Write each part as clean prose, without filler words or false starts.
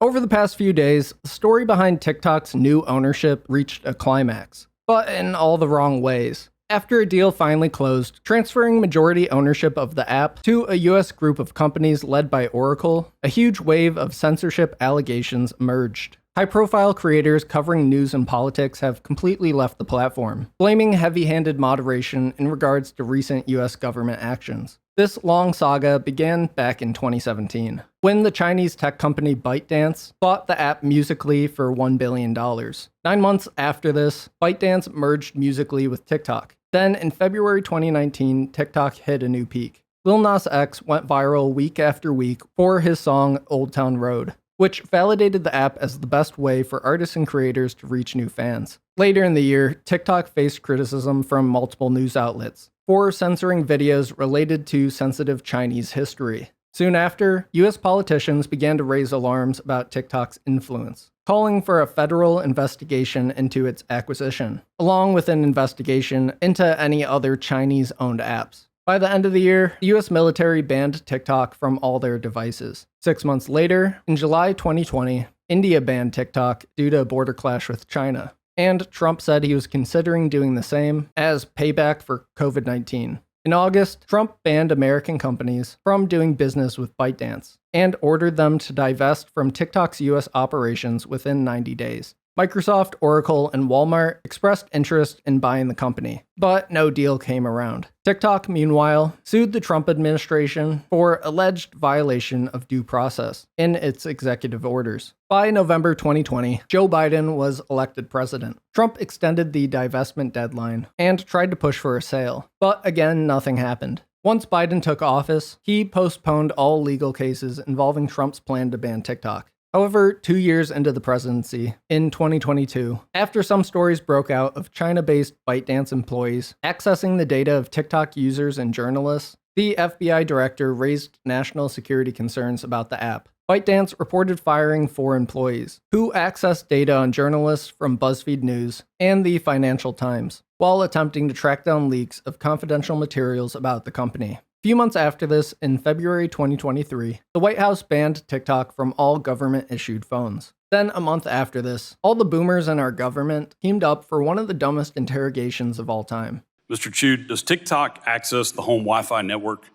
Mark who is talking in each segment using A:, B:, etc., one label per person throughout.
A: Over the past few days, the story behind TikTok's new ownership reached a climax, but in all the wrong ways. After a deal finally closed, transferring majority ownership of the app to a US group of companies led by Oracle, a huge wave of censorship allegations emerged. High-profile creators covering news and politics have completely left the platform, blaming heavy-handed moderation in regards to recent US government actions. This long saga began back in 2017, when the Chinese tech company ByteDance bought the app Musical.ly for $1 billion. 9 months after this, ByteDance merged Musical.ly with TikTok. Then, in February 2019, TikTok hit a new peak. Lil Nas X went viral week after week for his song Old Town Road, which validated the app as the best way for artists and creators to reach new fans. Later in the year, TikTok faced criticism from multiple news outlets for censoring videos related to sensitive Chinese history. Soon after, US politicians began to raise alarms about TikTok's influence, calling for a federal investigation into its acquisition, along with an investigation into any other Chinese-owned apps. By the end of the year, the US military banned TikTok from all their devices. 6 months later, in July 2020, India banned TikTok due to a border clash with China. And Trump said he was considering doing the same as payback for COVID-19. In August, Trump banned American companies from doing business with ByteDance and ordered them to divest from TikTok's US operations within 90 days. Microsoft, Oracle, and Walmart expressed interest in buying the company, but no deal came around. TikTok, meanwhile, sued the Trump administration for alleged violation of due process in its executive orders. By November 2020, Joe Biden was elected president. Trump extended the divestment deadline and tried to push for a sale, but again, nothing happened. Once Biden took office, he postponed all legal cases involving Trump's plan to ban TikTok. However, 2 years into the presidency, in 2022, after some stories broke out of China-based ByteDance employees accessing the data of TikTok users and journalists, the FBI director raised national security concerns about the app. ByteDance reported firing 4 employees who accessed data on journalists from BuzzFeed News and the Financial Times, while attempting to track down leaks of confidential materials about the company. A few months after this, in February 2023, the White House banned TikTok from all government-issued phones. Then, a month after this, all the boomers in our government teamed up for one of the dumbest interrogations of all time.
B: Mr. Chu, does TikTok access the home Wi-Fi network?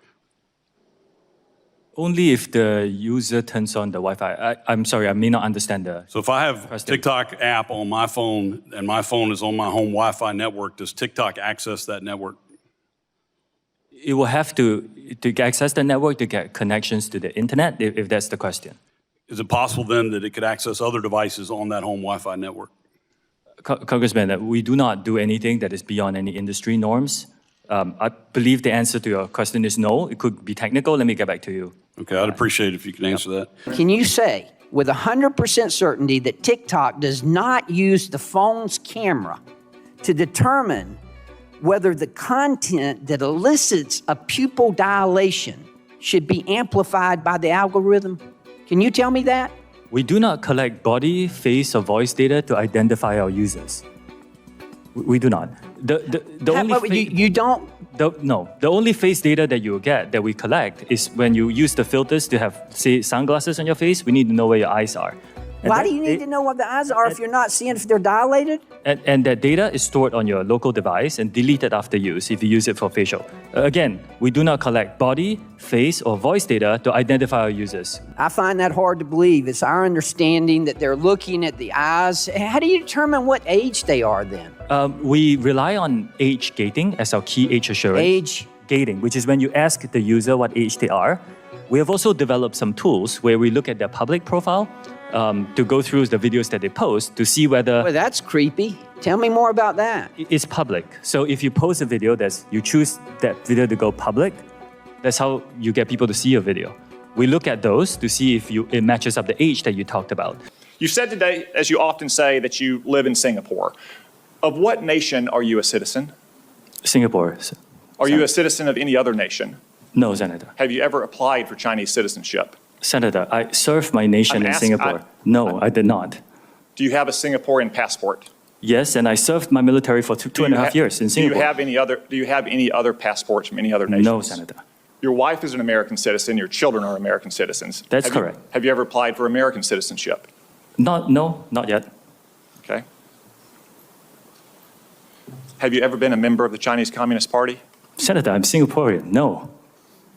C: Only if the user turns on the Wi-Fi. I'm sorry, I may not understand the
B: So if I have
C: question.
B: TikTok app on my phone and my phone is on my home Wi-Fi network, does TikTok access that network?
C: It will have to access the network to get connections to the internet, if that's the question.
B: Is it possible then that it could access other devices on that home Wi-Fi network?
C: Congressman, we do not do anything that is beyond any industry norms. I believe the answer to your question is no. It could be technical. Let me get back to you.
B: Okay, I'd appreciate it if you can answer that.
D: Can you say with 100% certainty that TikTok does not use the phone's camera to determine whether the content that elicits a pupil dilation should be amplified by the algorithm? Can you tell me that?
C: We do not collect body, face, or voice data to identify our users. We do not.
D: You don't?
C: No. The only face data that you will get, that we collect, is when you use the filters to have, say, sunglasses on your face. We need to know where your eyes are.
D: Why do you need to know what the eyes are if you're not seeing if they're dilated?
C: And that data is stored on your local device and deleted after use if you use it for facial. Again, we do not collect body, face, or voice data to identify our users.
D: I find that hard to believe. It's our understanding that they're looking at the eyes. How do you determine what age they are then?
C: We rely on age gating as our key age assurance.
D: Age
C: gating, which is when you ask the user what age they are. We have also developed some tools where we look at their public profile to go through the videos that they post to see whether...
D: Well, that's creepy. Tell me more about that.
C: It's public. So if you post a video, you choose that video to go public, that's how you get people to see your video. We look at those to see if it matches up the age that you talked about.
E: You said today, as you often say, that you live in Singapore. Of what nation are you a citizen?
C: Singapore.
E: Are you a citizen of any other nation?
C: No, Senator.
E: Have you ever applied for Chinese citizenship?
C: Senator, I served my nation in Singapore. No, I did not.
E: Do you have a Singaporean passport?
C: Yes, and I served my military for two and a half years in Singapore.
E: Do you have any other passports from any other nations?
C: No, Senator.
E: Your wife is an American citizen. Your children are American citizens.
C: That's correct.
E: Have you ever applied for American citizenship?
C: No, not yet.
E: Okay. Have you ever been a member of the Chinese Communist Party?
C: Senator, I'm Singaporean. No.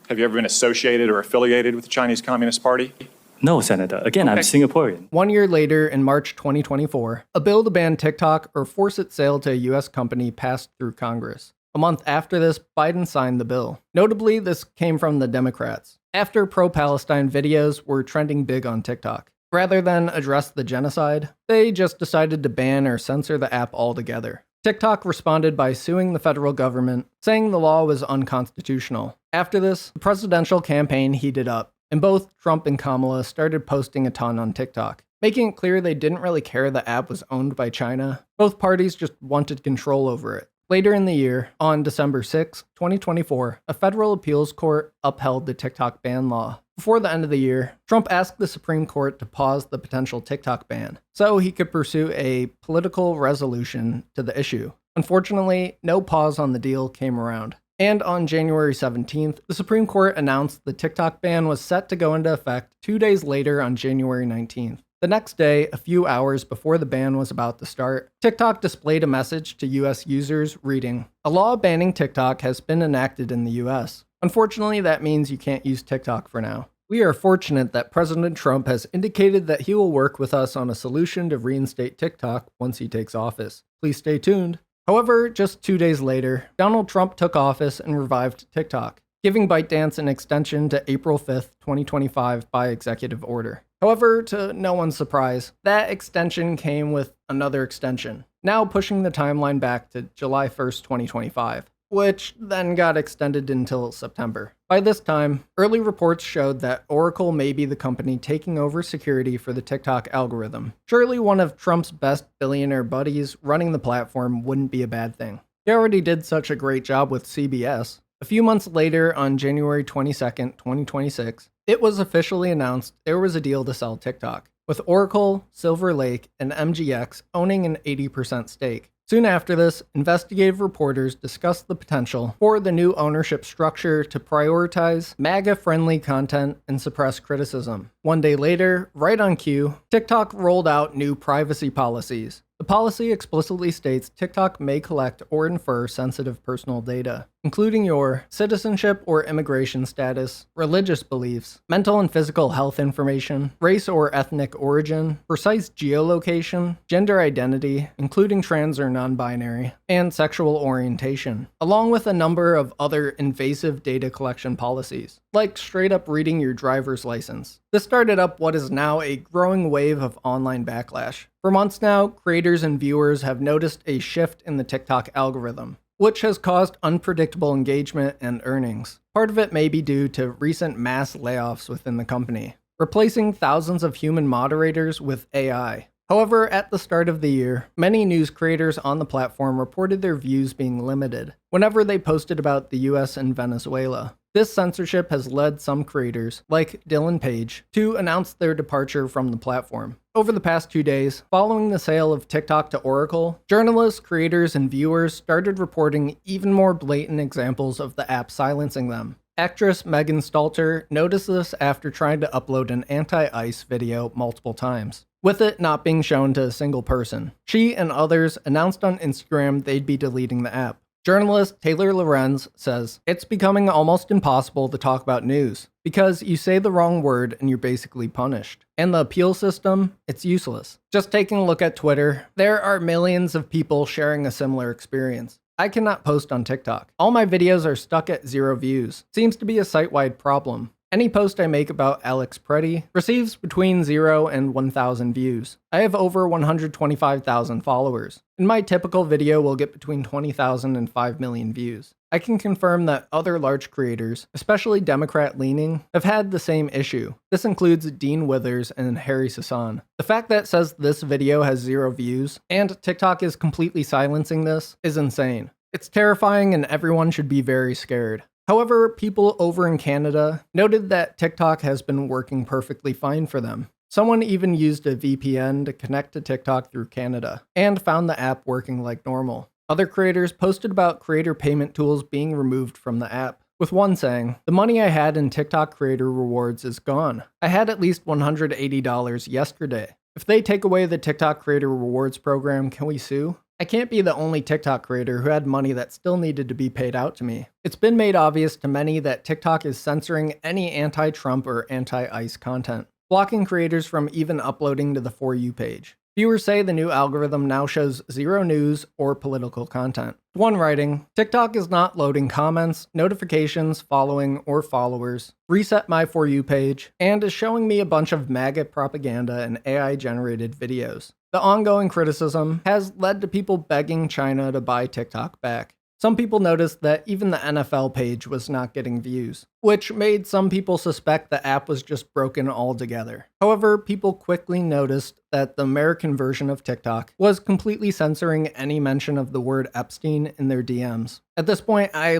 E: Have you ever been associated or affiliated with the Chinese Communist Party?
C: No, Senator. Again, I'm Singaporean.
A: 1 year later, in March 2024, a bill to ban TikTok or force its sale to a US company passed through Congress. A month after this, Biden signed the bill. Notably, this came from the Democrats, after pro-Palestine videos were trending big on TikTok. Rather than address the genocide, they just decided to ban or censor the app altogether. TikTok responded by suing the federal government, saying the law was unconstitutional. After this, the presidential campaign heated up, and both Trump and Kamala started posting a ton on TikTok, making it clear they didn't really care the app was owned by China. Both parties just wanted control over it. Later in the year, on December 6, 2024, a federal appeals court upheld the TikTok ban law. Before the end of the year, Trump asked the Supreme Court to pause the potential TikTok ban so he could pursue a political resolution to the issue. Unfortunately, no pause on the deal came around. And on January 17th, the Supreme Court announced the TikTok ban was set to go into effect 2 days later on January 19th. The next day, a few hours before the ban was about to start, TikTok displayed a message to US users reading, "A law banning TikTok has been enacted in the US. Unfortunately, that means you can't use TikTok for now. We are fortunate that President Trump has indicated that he will work with us on a solution to reinstate TikTok once he takes office. Please stay tuned." However, just 2 days later, Donald Trump took office and revived TikTok, giving ByteDance an extension to April 5th, 2025 by executive order. However, to no one's surprise, that extension came with another extension, now pushing the timeline back to July 1st, 2025, which then got extended until September. By this time, early reports showed that Oracle may be the company taking over security for the TikTok algorithm. Surely one of Trump's best billionaire buddies running the platform wouldn't be a bad thing. He already did such a great job with CBS. A few months later, on January 22nd, 2026, it was officially announced there was a deal to sell TikTok, with Oracle, Silver Lake, and MGX owning an 80% stake. Soon after this, investigative reporters discussed the potential for the new ownership structure to prioritize MAGA-friendly content and suppress criticism. 1 day later, right on cue, TikTok rolled out new privacy policies. The policy explicitly states TikTok may collect or infer sensitive personal data, including your citizenship or immigration status, religious beliefs, mental and physical health information, race or ethnic origin, precise geolocation, gender identity, including trans or non-binary, and sexual orientation, along with a number of other invasive data collection policies, like straight up reading your driver's license. This started up what is now a growing wave of online backlash. For months now, creators and viewers have noticed a shift in the TikTok algorithm, which has caused unpredictable engagement and earnings. Part of it may be due to recent mass layoffs within the company, replacing thousands of human moderators with AI. However, at the start of the year, many news creators on the platform reported their views being limited whenever they posted about the US and Venezuela. This censorship has led some creators, like Dylan Page, to announce their departure from the platform. Over the past 2 days, following the sale of TikTok to Oracle, journalists, creators, and viewers started reporting even more blatant examples of the app silencing them. Actress Megan Stalter noticed this after trying to upload an anti-ICE video multiple times, with it not being shown to a single person. She and others announced on Instagram they'd be deleting the app. Journalist Taylor Lorenz says, "It's becoming almost impossible to talk about news because you say the wrong word and you're basically punished. And the appeal system, it's useless." Just taking a look at Twitter, there are millions of people sharing a similar experience. I cannot post on TikTok. All my videos are stuck at 0 views. Seems to be a site-wide problem. Any post I make about Alex Preddy receives between 0 and 1,000 views. I have over 125,000 followers, and my typical video will get between 20,000 and 5 million views. I can confirm that other large creators, especially Democrat-leaning, have had the same issue. This includes Dean Withers and Harry Sasson. The fact that it says this video has 0 views, and TikTok is completely silencing this, is insane. It's terrifying and everyone should be very scared. However, people over in Canada noted that TikTok has been working perfectly fine for them. Someone even used a VPN to connect to TikTok through Canada, and found the app working like normal. Other creators posted about creator payment tools being removed from the app. with one saying, "The money I had in TikTok creator rewards is gone. I had at least $180 yesterday. If they take away the TikTok creator rewards program, can we sue? I can't be the only TikTok creator who had money that still needed to be paid out to me." It's been made obvious to many that TikTok is censoring any anti-Trump or anti-ICE content, blocking creators from even uploading to the For You page. Viewers say the new algorithm now shows zero news or political content. One writing, "TikTok is not loading comments, notifications, following, or followers, reset my For You page, and is showing me a bunch of MAGA propaganda and AI-generated videos." The ongoing criticism has led to people begging China to buy TikTok back. Some people noticed that even the NFL page was not getting views, which made some people suspect the app was just broken altogether. However, people quickly noticed that the American version of TikTok was completely censoring any mention of the word Epstein in their DMs. At this point, I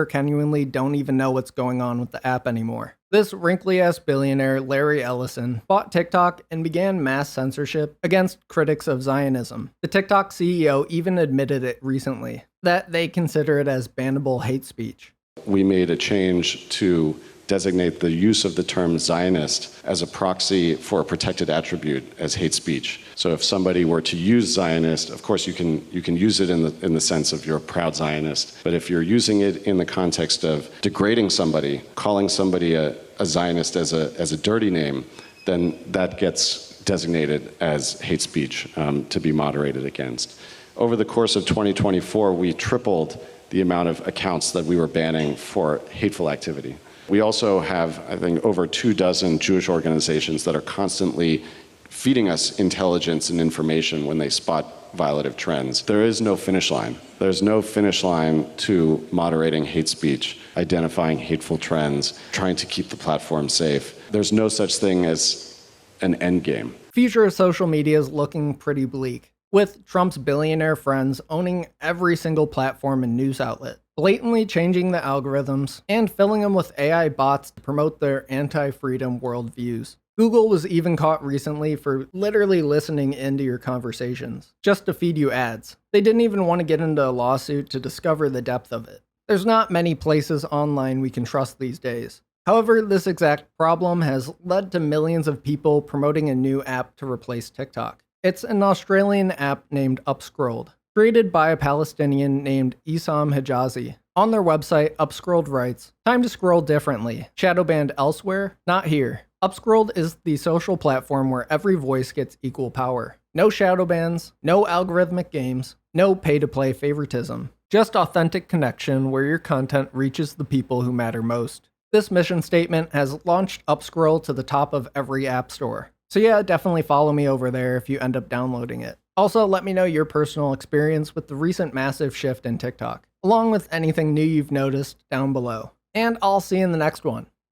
A: genuinely don't even know what's going on with the app anymore. This wrinkly-ass billionaire, Larry Ellison, bought TikTok and began mass censorship against critics of Zionism. The TikTok CEO even admitted it recently, that they consider it as bannable hate speech.
F: We made a change to designate the use of the term Zionist as a proxy for a protected attribute as hate speech. So if somebody were to use Zionist, of course you can use it in the sense of you're a proud Zionist, but if you're using it in the context of degrading somebody, calling somebody a Zionist as a dirty name, then that gets designated as hate speech to be moderated against. Over the course of 2024, we tripled the amount of accounts that we were banning for hateful activity. We also have, I think, over 24 Jewish organizations that are constantly feeding us intelligence and information when they spot violative trends. There is no finish line. There's no finish line to moderating hate speech, identifying hateful trends, trying to keep the platform safe. There's no such thing as an end game.
A: Future of social media is looking pretty bleak, with Trump's billionaire friends owning every single platform and news outlet, blatantly changing the algorithms, and filling them with AI bots to promote their anti-freedom worldviews. Google was even caught recently for literally listening into your conversations, just to feed you ads. They didn't even want to get into a lawsuit to discover the depth of it. There's not many places online we can trust these days. However, this exact problem has led to millions of people promoting a new app to replace TikTok. It's an Australian app named Upscrolled, created by a Palestinian named Issam Hijazi. On their website, Upscrolled writes, "Time to scroll differently. Shadow banned elsewhere? Not here." Upscrolled is the social platform where every voice gets equal power. No shadow bans, no algorithmic games, no pay-to-play favoritism. Just authentic connection where your content reaches the people who matter most. This mission statement has launched Upscroll to the top of every app store. So yeah, definitely follow me over there if you end up downloading it. Also, let me know your personal experience with the recent massive shift in TikTok, along with anything new you've noticed down below. And I'll see you in the next one.